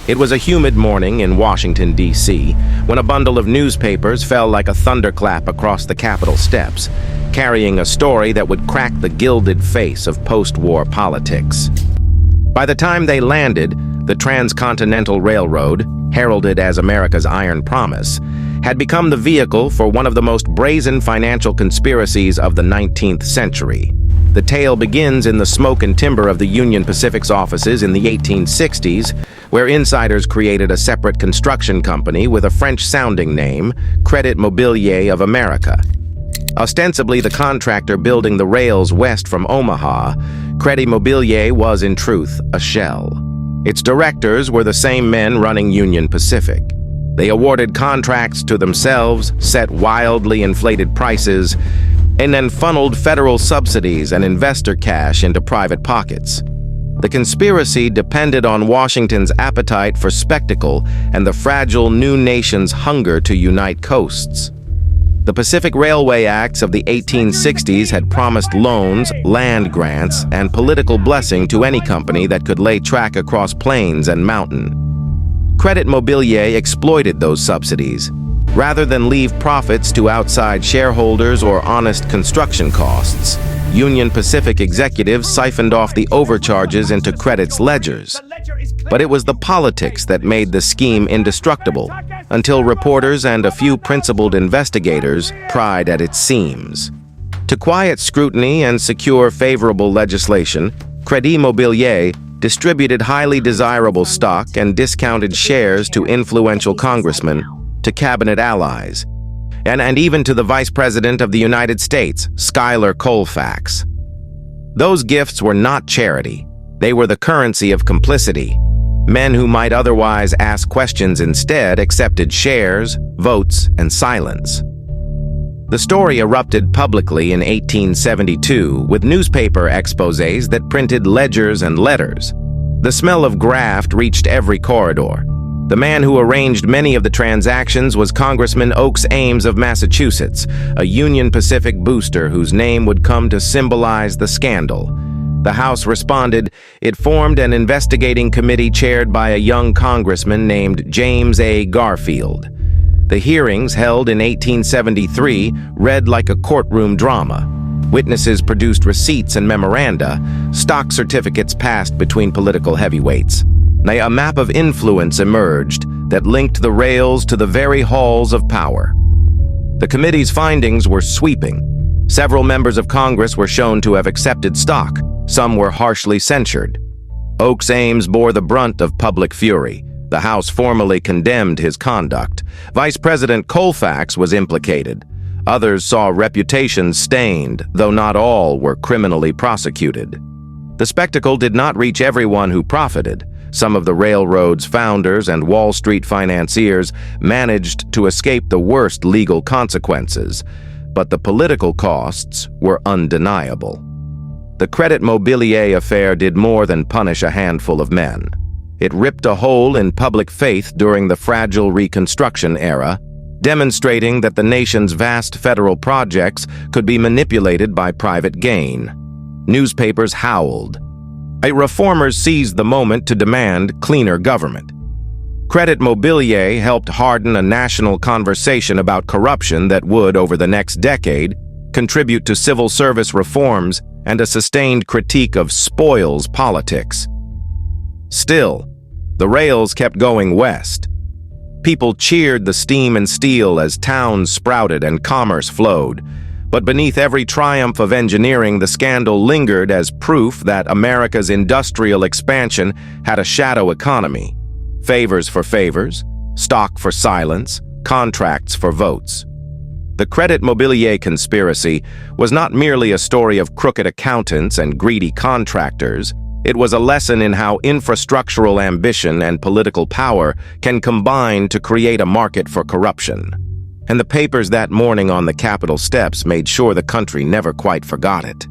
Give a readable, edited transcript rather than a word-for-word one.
It was a humid morning in Washington, D.C., when a bundle of newspapers fell like a thunderclap across the Capitol steps, carrying a story that would crack the gilded face of post-war politics. By the time they landed, the Transcontinental Railroad, heralded as America's Iron Promise, had become the vehicle for one of the most brazen financial conspiracies of the 19th century. The tale begins in the smoke and timber of the Union Pacific's offices in the 1860s, where insiders created a separate construction company with a French-sounding name, Crédit Mobilier of America. Ostensibly the contractor building the rails west from Omaha, Crédit Mobilier was in truth a shell. Its directors were the same men running Union Pacific. They awarded contracts to themselves, set wildly inflated prices, and then funneled federal subsidies and investor cash into private pockets. The conspiracy depended on Washington's appetite for spectacle and the fragile new nation's hunger to unite coasts. The Pacific Railway Acts of the 1860s had promised loans, land grants, and political blessing to any company that could lay track across plains and mountain. Crédit Mobilier exploited those subsidies. Rather than leave profits to outside shareholders or honest construction costs, Union Pacific executives siphoned off the overcharges into Crédit's ledgers. But it was the politics that made the scheme indestructible, until reporters and a few principled investigators pried at its seams. To quiet scrutiny and secure favorable legislation, Crédit Mobilier distributed highly desirable stock and discounted shares to influential congressmen, to cabinet allies, and even to the Vice President of the United States, Schuyler Colfax. Those gifts were not charity. They were the currency of complicity. Men who might otherwise ask questions instead accepted shares, votes, and silence. The story erupted publicly in 1872 with newspaper exposés that printed ledgers and letters. The smell of graft reached every corridor. The man who arranged many of the transactions was Congressman Ames of Massachusetts, a Union Pacific booster whose name would come to symbolize the scandal. The House responded. It formed an investigating committee chaired by a young congressman named James A. Garfield. The hearings, held in 1873, read like a courtroom drama. Witnesses produced receipts and memoranda, stock certificates passed between political heavyweights. A map of influence emerged that linked the rails to the very halls of power. The committee's findings were sweeping. Several members of Congress were shown to have accepted stock. Some were harshly censured. Ames bore the brunt of public fury. The House formally condemned his conduct. Vice President Colfax was implicated. Others saw reputations stained, though not all were criminally prosecuted. The spectacle did not reach everyone who profited. Some of the railroad's founders and Wall Street financiers managed to escape the worst legal consequences, but the political costs were undeniable. The Crédit Mobilier affair did more than punish a handful of men. It ripped a hole in public faith during the fragile Reconstruction era, demonstrating that the nation's vast federal projects could be manipulated by private gain. Newspapers howled. Reformers seized the moment to demand cleaner government. Crédit Mobilier helped harden a national conversation about corruption that would, over the next decade, contribute to civil service reforms and a sustained critique of spoils politics. Still, the rails kept going west. People cheered the steam and steel as towns sprouted and commerce flowed. But beneath every triumph of engineering, the scandal lingered as proof that America's industrial expansion had a shadow economy. Favors for favors, stock for silence, contracts for votes. The Crédit Mobilier conspiracy was not merely a story of crooked accountants and greedy contractors. It was a lesson in how infrastructural ambition and political power can combine to create a market for corruption. And the papers that morning on the Capitol steps made sure the country never quite forgot it.